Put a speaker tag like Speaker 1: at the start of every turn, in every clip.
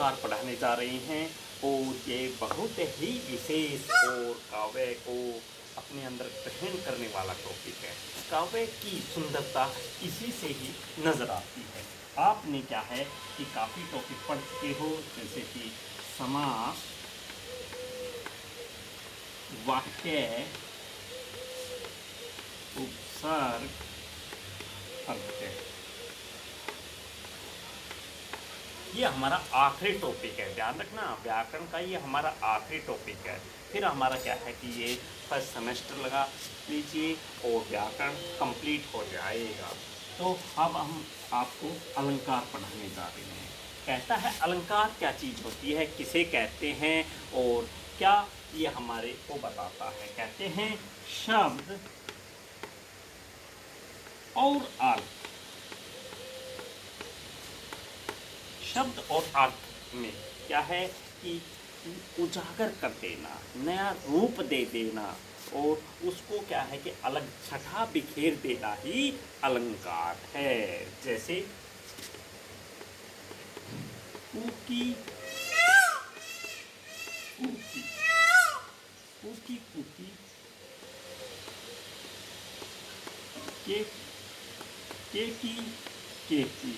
Speaker 1: अलंकार पढ़ाने जा रहे हैं और ये बहुत ही विशेष और काव्य को अपने अंदर ग्रहण करने वाला टॉपिक है। काव्य की सुंदरता इसी से ही नजर आती है। आपने क्या है कि काफ़ी टॉपिक पढ़ चुके हो, जैसे कि समास, वाक्य, उपसर्ग, प्रत्यय। ये हमारा आखिरी टॉपिक है, ध्यान रखना, व्याकरण का ये हमारा आखिरी टॉपिक है। फिर हमारा क्या है कि ये फर्स्ट सेमेस्टर लगा लीजिए और व्याकरण कंप्लीट हो जाएगा। तो अब हम आपको अलंकार पढ़ाने जा रहे हैं। कहता है अलंकार क्या चीज़ होती है, किसे कहते हैं और क्या ये हमारे को बताता है। कहते हैं शब्द और अर्थ। शब्द और अर्थ में क्या है कि उजागर कर देना, नया रूप दे देना और उसको क्या है कि अलग छटा बिखेर देना ही अलंकार है। जैसे कुकी कुकी, कुकी कुकी, केकी केकी,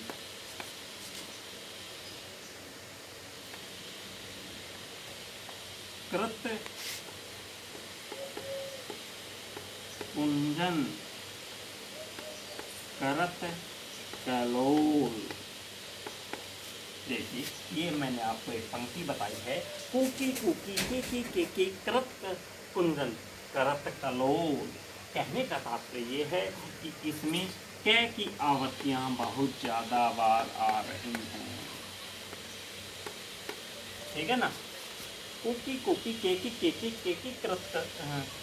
Speaker 1: कृत कुंजन, करत कलोल। देखिए ये मैंने आपको एक पंक्ति बताई है, कुकी कुकी के कृत कुंजन करत कलोल। कहने का तात्पर्य ये है कि इसमें कै की आवृत्तियां बहुत ज़्यादा बार आ रही हैं, ठीक है ना। कुकी कुकी केकी कृत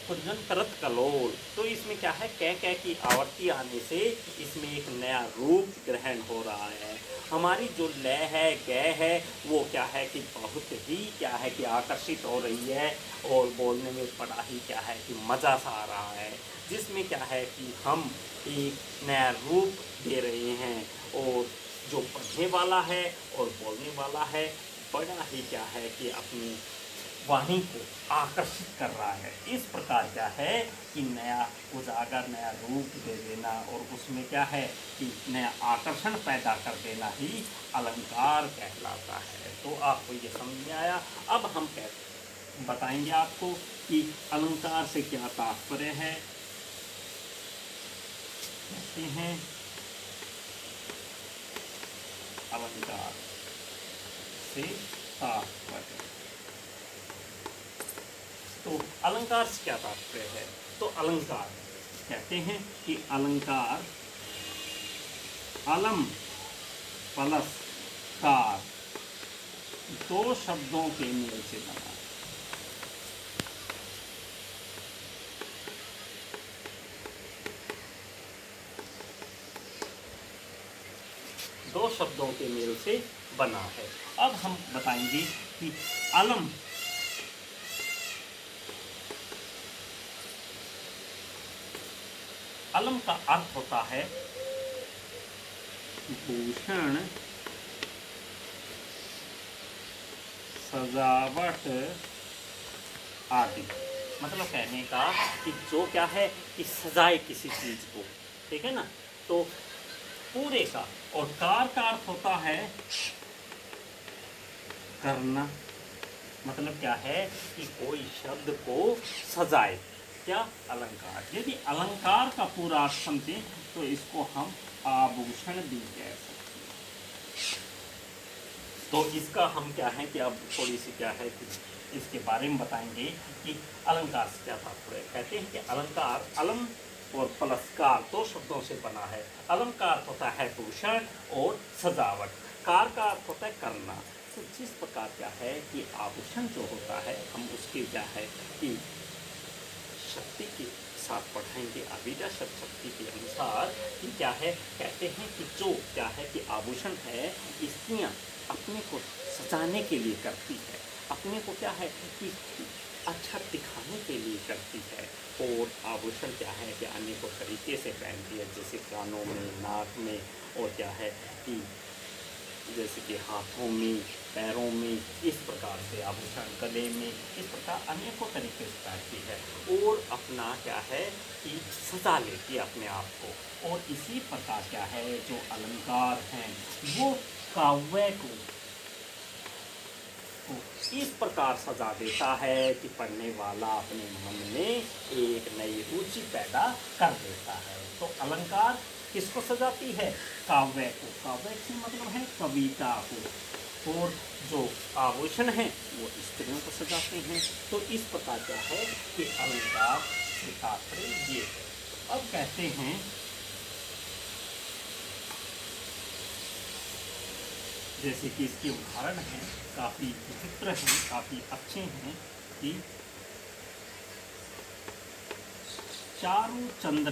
Speaker 1: कुंजन करत कलोल। तो इसमें क्या है, कै की आवर्ती आने से इसमें एक नया रूप ग्रहण हो रहा है। हमारी जो लय है, गय है, वो क्या है कि बहुत ही क्या है कि आकर्षित हो रही है और बोलने में बड़ा ही क्या है कि मज़ा सा आ रहा है, जिसमें क्या है कि हम एक नया रूप दे रहे हैं और जो पढ़ने वाला है और बोलने वाला है बड़ा ही क्या है कि अपनी वाणी को आकर्षित कर रहा है। इस प्रकार क्या है कि नया उजागर, नया रूप दे देना और उसमें क्या है कि नया आकर्षण पैदा कर देना ही अलंकार कहलाता है। तो आपको ये समझ में आया। अब हम बताएंगे आपको कि अलंकार से क्या तात्पर्य है। कहते हैं अलंकार से तात्पर्य, तो अलंकार से क्या तात्पर्य है। तो अलंकार कहते हैं कि अलंकार अलम प्लस कार दो शब्दों के मेल से बना है। दो शब्दों के मेल से बना है। अब हम बताएंगे कि अलम अलम का अर्थ होता है भूषण, सजावट आदि। मतलब कहने का कि जो क्या है कि सजाए किसी चीज को, ठीक है ना। तो पूरे का, और कार का अर्थ होता है करना। मतलब क्या है कि कोई शब्द को सजाए, क्या अलंकार। यदि अलंकार का पूरा अर्थ समझें तो इसको हम आभूषण भी कह सकते हैं। तो इसका हम क्या है कि अब थोड़ी सी क्या है कि इसके बारे में बताएंगे कि अलंकार से क्या तात्पर्य। कहते हैं कि अलंकार अलम और प्लसकार दो शब्दों से बना है। अलंकार होता है भूषण और सजावट, कार का अर्थ होता है करना। तो जिस प्रकार क्या है कि आभूषण जो होता है हम उसके क्या है कि शक्ति के साथ पढ़ाएंगे, अविद्या शक्ति के अनुसार कि क्या है। कहते हैं कि जो क्या है कि आभूषण है स्त्रियां अपने को सजाने के लिए करती है, अपने को क्या है कि अच्छा दिखाने के लिए करती है। और आभूषण क्या है कि अनेकों तरीके से पहनती है, जैसे कानों में, नाक में, और क्या है कि जैसे कि हाथों में, पैरों गले में, इस प्रकार अनेकों तरीके से बैठती है और अपना क्या है कि सजा लेती है अपने आप को। और इसी प्रकार क्या है जो अलंकार हैं वो काव्य को इस प्रकार सजा देता है कि पढ़ने वाला अपने मन में एक नई रुचि पैदा कर देता है। तो अलंकार किसको सजाती है? काव्य को। काव्य से मतलब है कविता को। और जो आभूषण हैं वो स्त्रियों को सजाते हैं। तो इस प्रकार क्या है कि अलंकार से तात्पर्य ये है। अब कहते हैं जैसे कि इसके उदाहरण हैं, काफ़ी विचित्र हैं, काफ़ी अच्छे हैं कि चारु चंद्र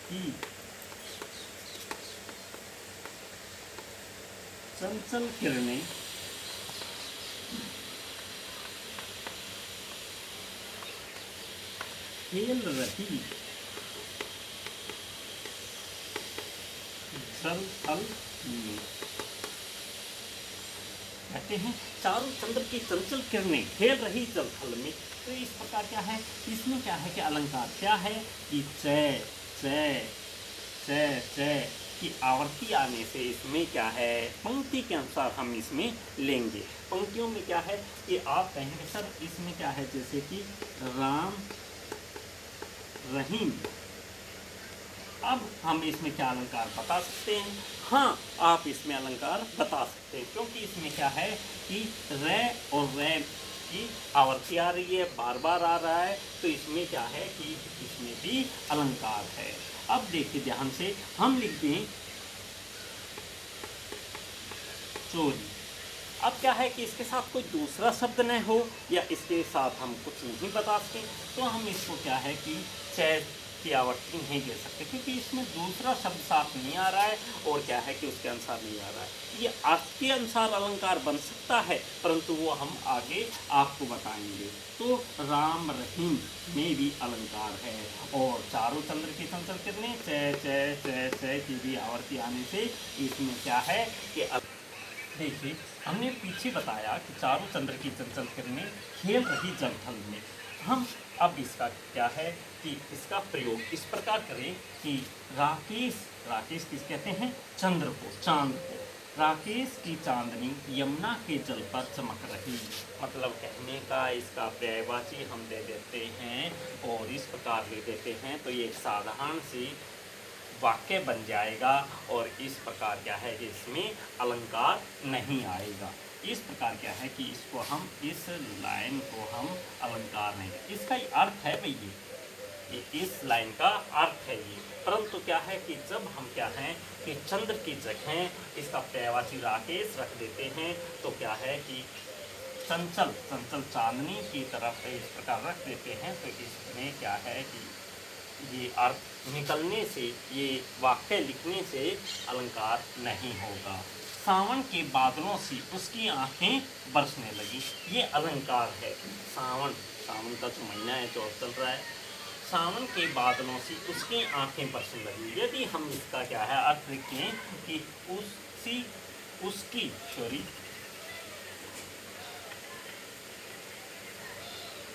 Speaker 1: की चंचल किरणें खेल रही जल थल में। कहते हैं चारों चंद्र की चंचल किरणें खेल रही जल थल में। तो इस प्रकार क्या है, इसमें क्या है कि अलंकार क्या है कि चय चय चय चय की आवर्ती आने से इसमें क्या है पंक्ति के अनुसार हम इसमें लेंगे। पंक्तियों में क्या है कि आप कहेंगे सर इसमें क्या है, जैसे कि राम रहीम। अब हम इसमें क्या अलंकार बता सकते हैं? हाँ, आप इसमें अलंकार बता सकते हैं क्योंकि इसमें क्या है कि रे और रे की आवर्ती आ रही है, बार बार आ रहा है। तो इसमें क्या है कि इसमें भी अलंकार है। अब देखिए ध्यान से, हम लिख दें चोरी। अब क्या है कि इसके साथ कोई दूसरा शब्द न हो या इसके साथ हम कुछ नहीं बता सकें, तो हम इसको क्या है कि चय की आवर्ती नहीं दे सकते क्योंकि इसमें दूसरा शब्द साथ नहीं आ रहा है और क्या है कि उसके अनुसार नहीं आ रहा है। ये अर्थ के अनुसार अलंकार बन सकता है परंतु वो हम आगे आपको बताएंगे। तो राम रहीम में भी अलंकार है और चारों चंद्र की चंचल किरणें चय चय चय चय की भी आवर्ती आने से इसमें क्या है कि देखिए हमने पीछे बताया कि चारों चंद्र की चंचल किरणें खेल रही जलथल में। हम अब इसका क्या है कि इसका प्रयोग इस प्रकार करें कि राकेश, राकेश किस कहते हैं? चंद्र को, चांद को। राकेश की चांदनी यमुना के जल पर चमक रही। मतलब कहने का इसका पर्यायवाची हम दे देते हैं और इस प्रकार ले देते हैं तो ये एक साधारण सी वाक्य बन जाएगा और इस प्रकार क्या है कि इसमें अलंकार नहीं आएगा। इस प्रकार क्या है कि इसको हम इस लाइन को हम अलंकार नहीं, इसका ही अर्थ है भाई ये इस लाइन का अर्थ है ये। परंतु क्या है कि जब हम क्या है कि चंद्र की जगह इसका पर्यायवाची राकेश रख देते हैं तो क्या है कि चंचल चंचल चांदनी की तरफ इस प्रकार रख देते हैं तो इसमें क्या है कि ये अर्थ निकलने से, ये वाक्य लिखने से अलंकार नहीं होगा। सावन के बादलों से उसकी आंखें बरसने लगी, ये अलंकार है। सावन, सावन का जो महीना है जो चल रहा है, सावन के बादलों से उसकी आंखें बरसने लगी। यदि हम इसका क्या है अर्थ लिखें कि उसकी सॉरी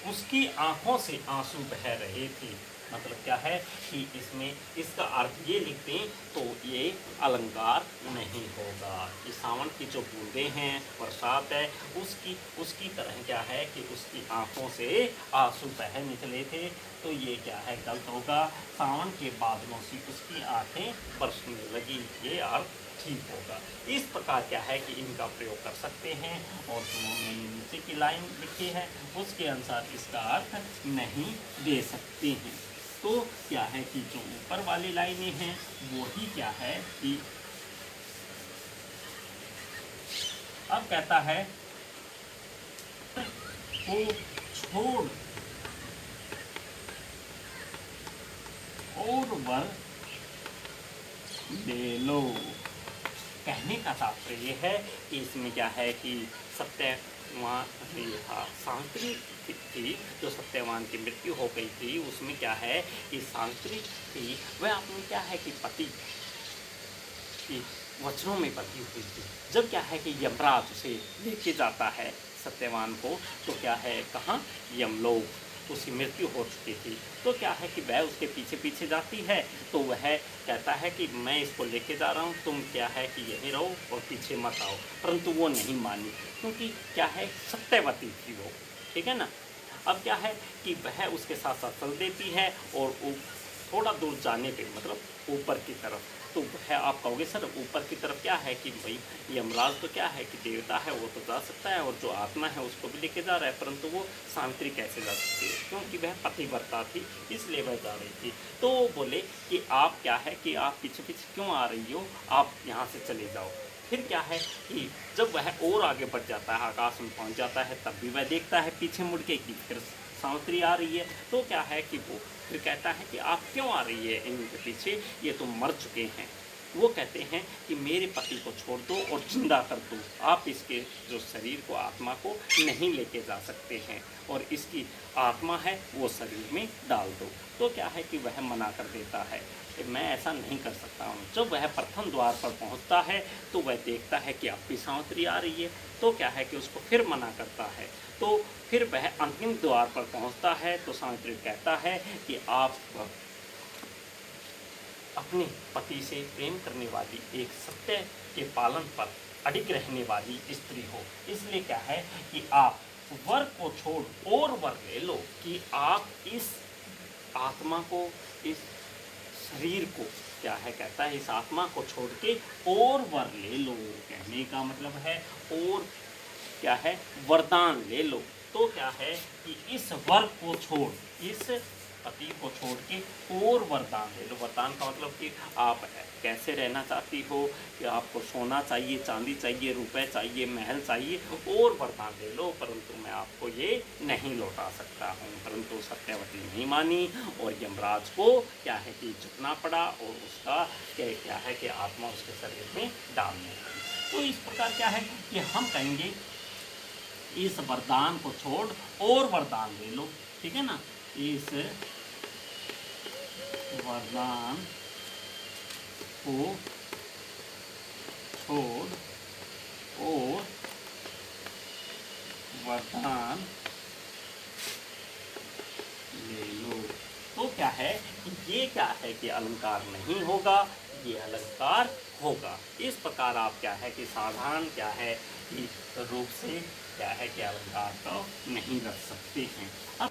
Speaker 1: उसकी आंखों से आंसू बह रहे थे। मतलब क्या है कि इसमें इसका अर्थ ये लिखते हैं तो ये अलंकार नहीं होगा। कि सावन की जो बूंदें हैं, बरसात है, उसकी तरह क्या है कि उसकी आंखों से आंसू बह निकले थे तो ये क्या है गलत होगा। सावन के बादलों से उसकी आंखें बरसने लगी, ये अर्थ ठीक होगा। इस प्रकार क्या है कि इनका प्रयोग कर सकते हैं और जो मैंने नीचे की लाइन लिखी है उसके अनुसार इसका अर्थ नहीं दे सकते हैं। तो क्या है कि जो ऊपर वाली लाइनें हैं वो ही क्या है कि अब कहता है को छोड़ और वर ले लो। कहने का तात्पर्य ये है कि इसमें क्या है कि सत्यवान सांत्री थी, जो सत्यवान की मृत्यु हो गई थी उसमें क्या है कि सांत्री थी वह अपने क्या है कि पति की वचनों में बंधी हुई थी। जब क्या है कि यमराज उसे लेके जाता है सत्यवान को, तो क्या है कहाँ, यमलोक, उसकी मृत्यु हो चुकी थी। तो क्या है कि वह उसके पीछे पीछे जाती है, तो वह कहता है कि मैं इसको लेके जा रहा हूँ, तुम क्या है कि यहीं रहो और पीछे मत आओ। परंतु वो नहीं मानी, क्योंकि क्या है सत्यवती थी वो, ठीक है ना। अब क्या है कि वह उसके साथ साथ चल देती है और थोड़ा दूर जाने पे मतलब ऊपर की तरफ, तो है आप कहोगे सर ऊपर की तरफ क्या है कि भाई यमराज तो क्या है कि देवता है, वो तो जा सकता है और जो आत्मा है उसको भी लेके जा रहा है, परंतु वो सावित्री कैसे जा सकती है, क्योंकि वह पतिव्रता थी, इसलिए वह जा रही थी। तो वो बोले कि आप क्या है कि आप पीछे पीछे क्यों आ रही हो, आप यहाँ से चले जाओ। फिर क्या है कि जब वह और आगे बढ़ जाता है, आकाश में पहुँच जाता है, तब भी वह देखता है पीछे मुड़ के कि फिर सावित्री आ रही है। तो क्या है कि वो फिर कहता है कि आप क्यों आ रही है इनके पीछे, ये तो मर चुके हैं। वो कहते हैं कि मेरे पति को छोड़ दो और जिंदा कर दो, आप इसके जो शरीर को, आत्मा को नहीं लेके जा सकते हैं, और इसकी आत्मा है वो शरीर में डाल दो। तो क्या है कि वह मना कर देता है कि मैं ऐसा नहीं कर सकता हूँ। जब वह प्रथम द्वार पर पहुँचता है तो वह देखता है कि अब भी सावित्री आ रही है, तो क्या है कि उसको फिर मना करता है। तो फिर वह अंतिम द्वार पर पहुँचता है तो सावित्री कहता है कि आप अपने पति से प्रेम करने वाली, एक सत्य के पालन पर अडिग रहने वाली स्त्री हो, इसलिए क्या है कि आप वर को छोड़ और वर ले लो, कि आप इस आत्मा को, इस शरीर को क्या है कहता है इस आत्मा को छोड़ के और वर ले लो। कहने का मतलब है और क्या है वरदान ले लो। तो क्या है कि इस वर को छोड़, इस पति को छोड़ के और वरदान ले लो। वरदान का मतलब कि आप कैसे रहना चाहती हो, कि आपको सोना चाहिए, चांदी चाहिए, रुपए चाहिए, महल चाहिए, और वरदान ले लो, परंतु मैं आपको ये नहीं लौटा सकता हूँ। परंतु सत्यवती नहीं मानी और यमराज को क्या है कि झुकना पड़ा और उसका क्या है कि आत्मा उसके शरीर में डालने लगी। तो इस प्रकार क्या है कि हम कहेंगे इस वरदान को छोड़ और वरदान ले लो, ठीक है ना। इस वरदान को छोड़ और वरदान ले लो। तो क्या है कि ये क्या है कि अलंकार नहीं होगा, ये अलंकार होगा। इस प्रकार आप क्या है कि साधारण क्या है कि रूप से क्या है कि अलंकार को नहीं रख सकते हैं। अब